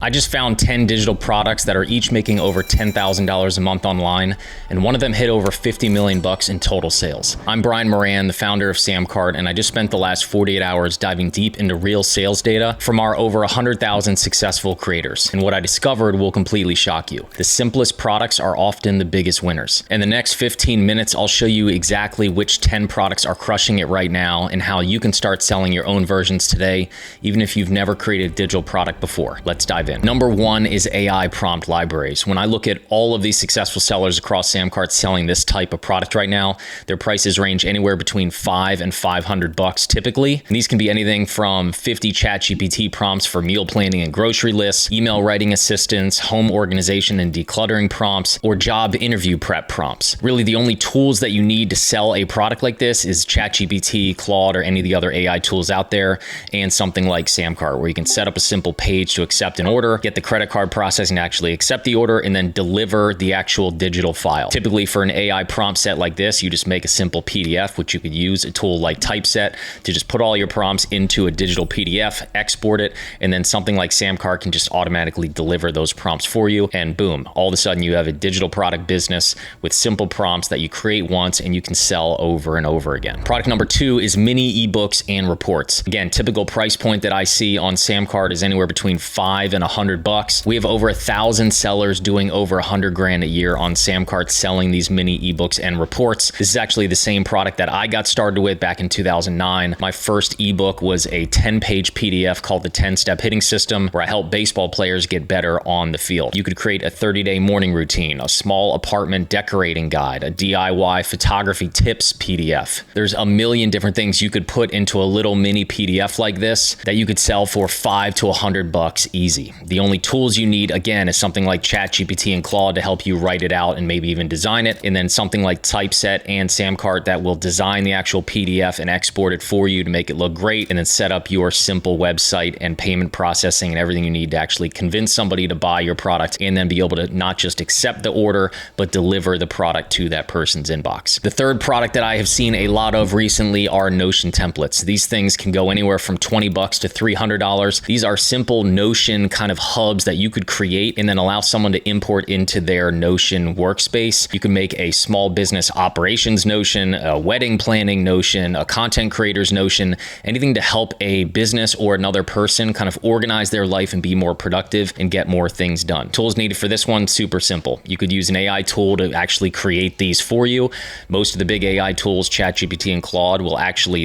I just found 10 digital products that are each making over $10,000 a month online, and one of them hit over 50 million bucks in total sales. I'm Brian Moran, the founder of SamCart, and I just spent the last 48 hours diving deep into real sales data from our over 100,000 successful creators. And what I discovered will completely shock you. The simplest products are often the biggest winners. In the next 15 minutes, I'll show you exactly which 10 products are crushing it right now and how you can start selling your own versions today, even if you've never created a digital product before. Let's dive in. Number one is AI prompt libraries. When I look at all of these successful sellers across SamCart selling this type of product right now, their prices range anywhere between $5 and $500 typically. And these can be anything from 50 ChatGPT prompts for meal planning and grocery lists, email writing assistance, home organization and decluttering prompts, or job interview prep prompts. Really, the only tools that you need to sell a product like this is ChatGPT, Claude, or any of the other AI tools out there, and something like SamCart, where you can set up a simple page to accept an order, get the credit card processing to actually accept the order, and then deliver the actual digital file. Typically for an AI prompt set like this, you just make a simple PDF, which you could use a tool like Typeset to just put all your prompts into a digital PDF, export it, and then something like SamCart can just automatically deliver those prompts for you, and boom, all of a sudden you have a digital product business with simple prompts that you create once and you can sell over and over again. Product number two is mini ebooks and reports. Again, typical price point that I see on SamCart is anywhere between $5 and $100. We have over 1,000 sellers doing over 100 grand a year on SamCart selling these mini ebooks and reports. This is actually the same product that I got started with back in 2009. My first ebook was a 10-page PDF called the 10-Step Hitting System, where I help baseball players get better on the field. You could create a 30-day morning routine, a small apartment decorating guide, a DIY photography tips PDF. There's a million different things you could put into a little mini PDF like this that you could sell for $5 to $100 easy. The only tools you need, again, is something like ChatGPT and Claude to help you write it out and maybe even design it, and then something like Typeset and SamCart that will design the actual PDF and export it for you to make it look great, and then set up your simple website and payment processing and everything you need to actually convince somebody to buy your product, and then be able to not just accept the order, but deliver the product to that person's inbox. The third product that I have seen a lot of recently are Notion templates. These things can go anywhere from $20 to $300. These are simple Notion kind of hubs that you could create and then allow someone to import into their Notion workspace. You can make a small business operations Notion, a wedding planning Notion, a content creator's Notion, anything to help a business or another person kind of organize their life and be more productive and get more things done. Tools needed for this one, super simple. You could use an AI tool to actually create these for you. Most of the big AI tools, ChatGPT and Claude,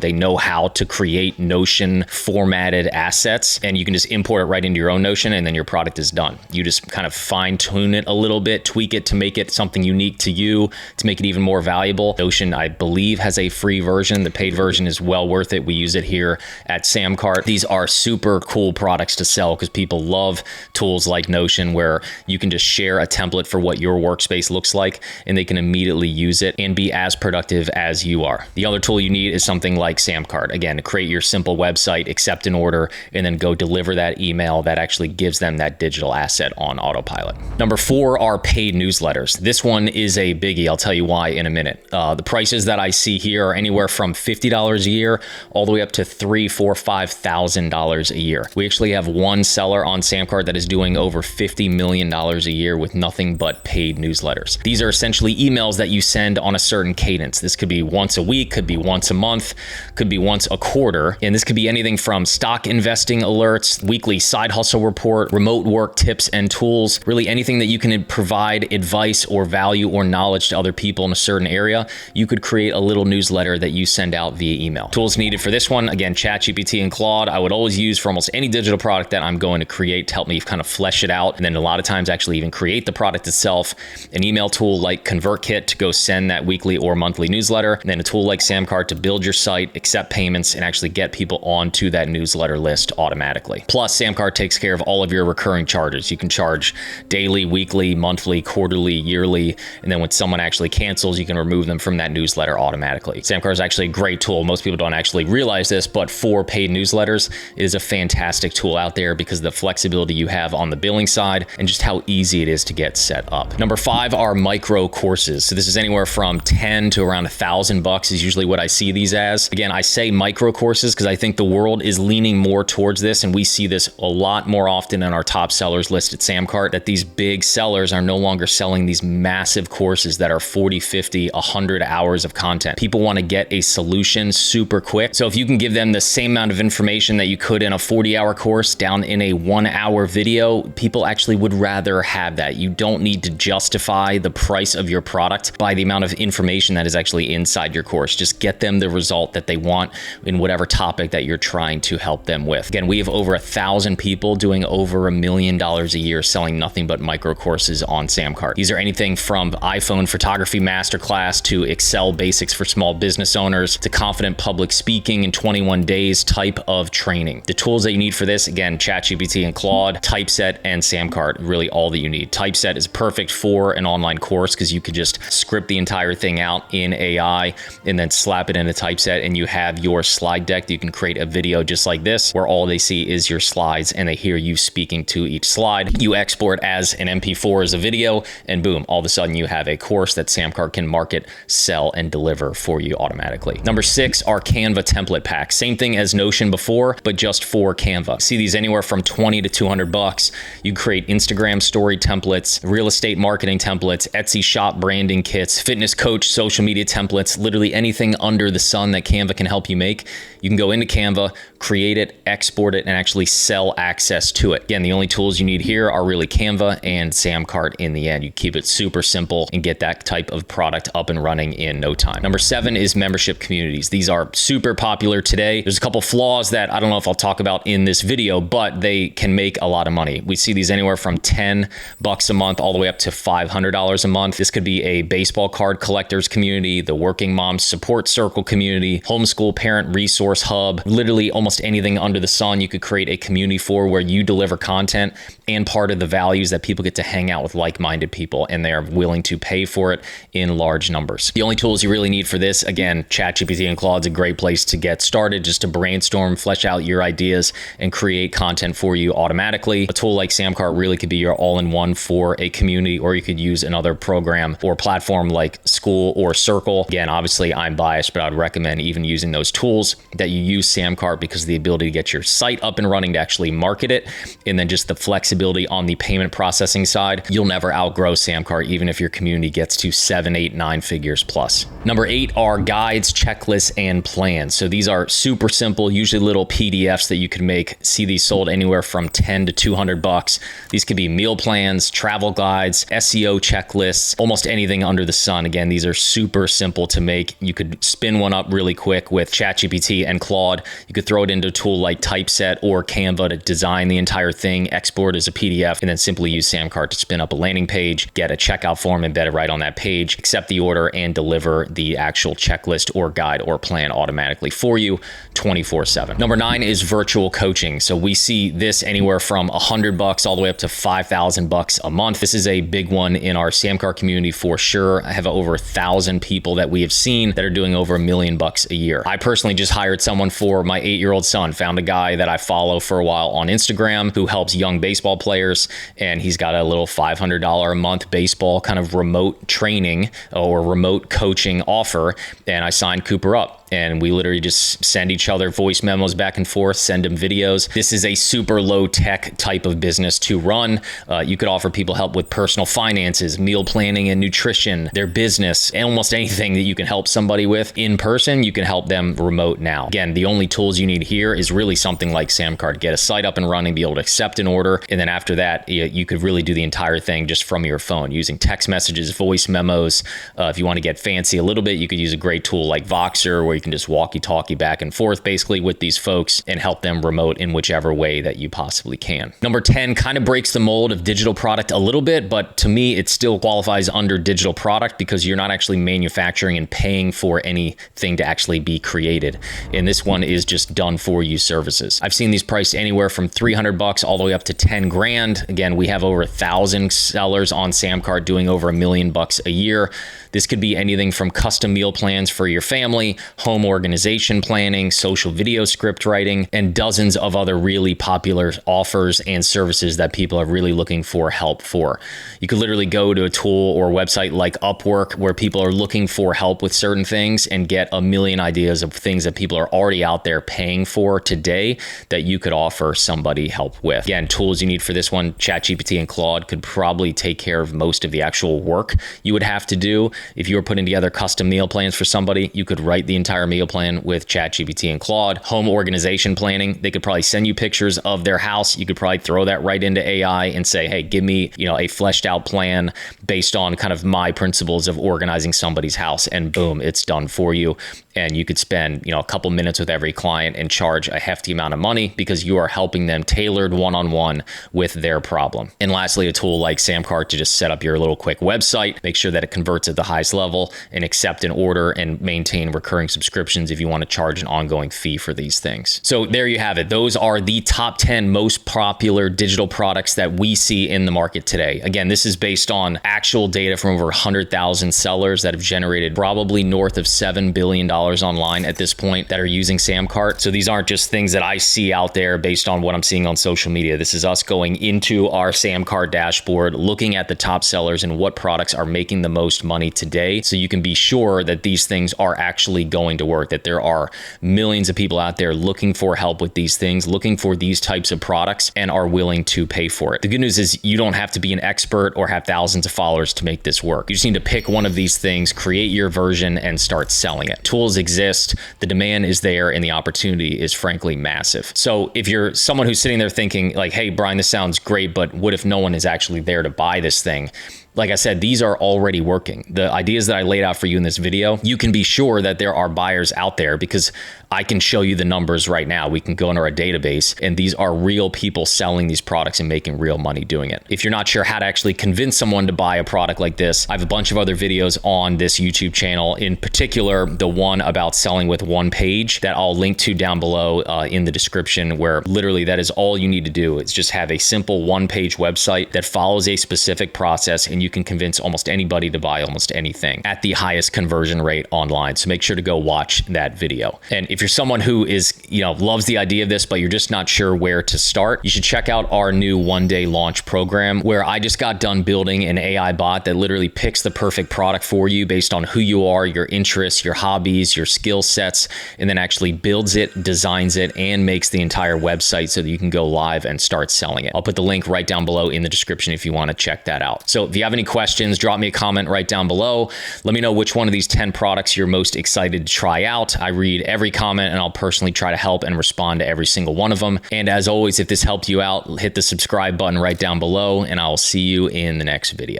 they know how to create Notion formatted assets, and you can just import it right into your own Notion, and then your product is done. You just kind of fine tune it a little bit, tweak it to make it something unique to you, to make it even more valuable. Notion, I believe, has a free version. The paid version is well worth it. We use it here at SamCart. These are super cool products to sell because people love tools like Notion, where you can just share a template for what your workspace looks like, and they can immediately use it and be as productive as you are. The other tool you need is something like SamCart. Again, to create your simple website, accept an order, and then go deliver that email that actually gives them that digital asset on autopilot. Number four are paid newsletters. This one is a biggie. I'll tell you why in a minute. The prices that I see here are anywhere from $50 a year all the way up to $3,000, $4,000, $5,000 a year. We actually have one seller on SamCart that is doing over $50 million a year with nothing but paid newsletters. These are essentially emails that you send on a certain cadence. This could be once a week, could be once a month, could be once a quarter, and this could be anything from stock investing alerts, weekly side hustle report, remote work tips and tools, really anything that you can provide advice or value or knowledge to other people in a certain area. You could create a little newsletter that you send out via email. Tools needed for this one, again, ChatGPT and Claude, I would always use for almost any digital product that I'm going to create to help me kind of flesh it out, and then a lot of times actually even create the product itself. An email tool like ConvertKit to go send that weekly or monthly newsletter, and then a tool like SamCart to build your site, accept payments, and actually get people onto that newsletter list automatically. Plus, SamCart takes care of all of your recurring charges. You can charge daily, weekly, monthly, quarterly, yearly, and then when someone actually cancels, you can remove them from that newsletter automatically. SamCart is actually a great tool. Most people don't actually realize this, but for paid newsletters, it is a fantastic tool out there because of the flexibility you have on the billing side and just how easy it is to get set up. Number five are micro courses. So this is anywhere from 10 to around $1,000 is usually what I see these as. Again, I say micro courses because I think the world is leaning more towards this, and we see this a lot more often often in our top sellers list at SamCart that these big sellers are no longer selling these massive courses that are 40, 50, 100 hours of content. People want to get a solution super quick. So if you can give them the same amount of information that you could in a 40-hour course down in a 1-hour video, people actually would rather have that. You don't need to justify the price of your product by the amount of information that is actually inside your course. Just get them the result that they want in whatever topic that you're trying to help them with. Again, we have over 1,000 people doing over $1 million a year selling nothing but micro courses on SamCart. These are anything from iPhone photography masterclass to Excel basics for small business owners to confident public speaking in 21 days type of training. The tools that you need for this, again, ChatGPT and Claude, Typeset, and SamCart, really all that you need. Typeset is perfect for an online course because you could just script the entire thing out in AI and then slap it in a Typeset and you have your slide deck. You can create a video just like this where all they see is your slides and they hear you speaking to each slide. You export as an MP4 as a video and boom, all of a sudden you have a course that SamCart can market, sell, and deliver for you automatically. Number 6 are Canva template packs. Same thing as Notion before, but just for Canva. See these anywhere from 20 to 200 bucks. You create Instagram story templates, real estate marketing templates, Etsy shop branding kits, fitness coach, social media templates, literally anything under the sun that Canva can help you make. You can go into Canva, create it, export it, and actually sell access to it. Again, the only tools you need here are really Canva and SamCart in the end. You keep it super simple and get that type of product up and running in no time. Number 7 is membership communities. These are super popular today. There's a couple flaws that I don't know if I'll talk about in this video, but they can make a lot of money. We see these anywhere from 10 bucks a month all the way up to $500 a month. This could be a baseball card collectors community, the working moms support circle community, homeschool parent resource hub, literally almost anything under the sun you could create a community for where you deliver content, and part of the values that people get to hang out with like-minded people and they are willing to pay for it in large numbers. The only tools you really need for this, again, ChatGPT and Claude's a great place to get started, just to brainstorm, flesh out your ideas, and create content for you automatically. A tool like SamCart really could be your all-in-one for a community, or you could use another program or platform like School or Circle. Again, obviously I'm biased, but I'd recommend even using those tools that you use SamCart because of the ability to get your site up and running to actually market it, and then just the flexibility on the payment processing side. You'll never outgrow SamCart even if your community gets to 7, 8, 9 figures plus. Number 8 are guides, checklists, and plans. So these are super simple, usually little PDFs that you can make. See these sold anywhere from 10 to 200 bucks. These could be meal plans, travel guides, SEO checklists, almost anything under the sun. Again, these are super simple to make. You could spin one up really quick with ChatGPT and Claude. You could throw it into a tool like Typeset or Canva to design the entire thing, export as a PDF, and then simply use SamCart to spin up a landing page, get a checkout form embedded right on that page, accept the order, and deliver the actual checklist or guide or plan automatically for you 24/7. Number 9 is virtual coaching. So we see this anywhere from 100 bucks all the way up to 5,000 bucks a month. This is a big one in our SamCart community for sure. I have over 1,000 people that we have seen that are doing over $1 million a year. I personally just hired someone for my 8-year-old son, found a guy that I follow for a while on Instagram who helps young baseball players, and he's got a little $500 a month baseball kind of remote training or remote coaching offer, and I signed Cooper up. And we literally just send each other voice memos back and forth, send them videos. This is a super low tech type of business to run. You could offer people help with personal finances, meal planning and nutrition, their business, and almost anything that you can help somebody with in person, you can help them remote now. Again, the only tools you need here is really something like SamCart. Get a site up and running, be able to accept an order. And then after that, you could really do the entire thing just from your phone using text messages, voice memos. If you want to get fancy a little bit, you could use a great tool like Voxer, where you can just walkie-talkie back and forth basically with these folks and help them remote in whichever way that you possibly can. Number 10 kind of breaks the mold of digital product a little bit, but to me, it still qualifies under digital product because you're not actually manufacturing and paying for anything to actually be created. And this one is just done for you services. I've seen these priced anywhere from 300 bucks all the way up to 10 grand. Again, we have over 1,000 sellers on SamCart doing over $1 million a year. This could be anything from custom meal plans for your family, home organization planning, social video script writing, and dozens of other really popular offers and services that people are really looking for help for. You could literally go to a tool or website like Upwork where people are looking for help with certain things and get a million ideas of things that people are already out there paying for today that you could offer somebody help with. Again, tools you need for this one, ChatGPT and Claude could probably take care of most of the actual work you would have to do. If you were putting together custom meal plans for somebody, you could write the entire meal plan with ChatGPT and Claude. Home organization planning, they could probably send you pictures of their house. You could probably throw that right into AI and say, hey, give me, a fleshed out plan based on kind of my principles of organizing somebody's house, and boom, it's done for you. And you could spend, a couple minutes with every client and charge a hefty amount of money because you are helping them tailored one-on-one with their problem. And lastly, a tool like SamCart to just set up your little quick website, make sure that it converts at the highest level, and accept an order and maintain recurring subscriptions if you want to charge an ongoing fee for these things. So there you have it. Those are the top 10 most popular digital products that we see in the market today. Again, this is based on actual data from over 100,000 sellers that have generated probably north of $7 billion online at this point that are using SamCart. So these aren't just things that I see out there based on what I'm seeing on social media. This is us going into our SamCart dashboard, looking at the top sellers and what products are making the most money today. So you can be sure that these things are actually going to work, that there are millions of people out there looking for help with these things, looking for these types of products, and are willing to pay for it. The good news is you don't have to be an expert or have thousands of followers to make this work. You just need to pick one of these things, create your version, and start selling it. Tools exist, the demand is there, and the opportunity is frankly massive. So if you're someone who's sitting there thinking like, hey, Brian, this sounds great, but what if no one is actually there to buy this thing? Like I said, these are already working. The ideas that I laid out for you in this video, you can be sure that there are buyers out there because I can show you the numbers right now. We can go into our database, and these are real people selling these products and making real money doing it. If you're not sure how to actually convince someone to buy a product like this, I have a bunch of other videos on this YouTube channel, in particular, the one about selling with one page that I'll link to down below in the description, where literally that is all you need to do. It's just have a simple one-page website that follows a specific process, and you can convince almost anybody to buy almost anything at the highest conversion rate online. So make sure to go watch that video. And if you're someone who is, loves the idea of this, but you're just not sure where to start, you should check out our new one-day launch program, where I just got done building an AI bot that literally picks the perfect product for you based on who you are, your interests, your hobbies, your skill sets, and then actually builds it, designs it, and makes the entire website so that you can go live and start selling it. I'll put the link right down below in the description if you want to check that out. So if you have any questions, drop me a comment right down below. Let me know which one of these 10 products you're most excited to try out. I read every comment and I'll personally try to help and respond to every single one of them. And as always, if this helped you out, hit the subscribe button right down below, and I'll see you in the next video.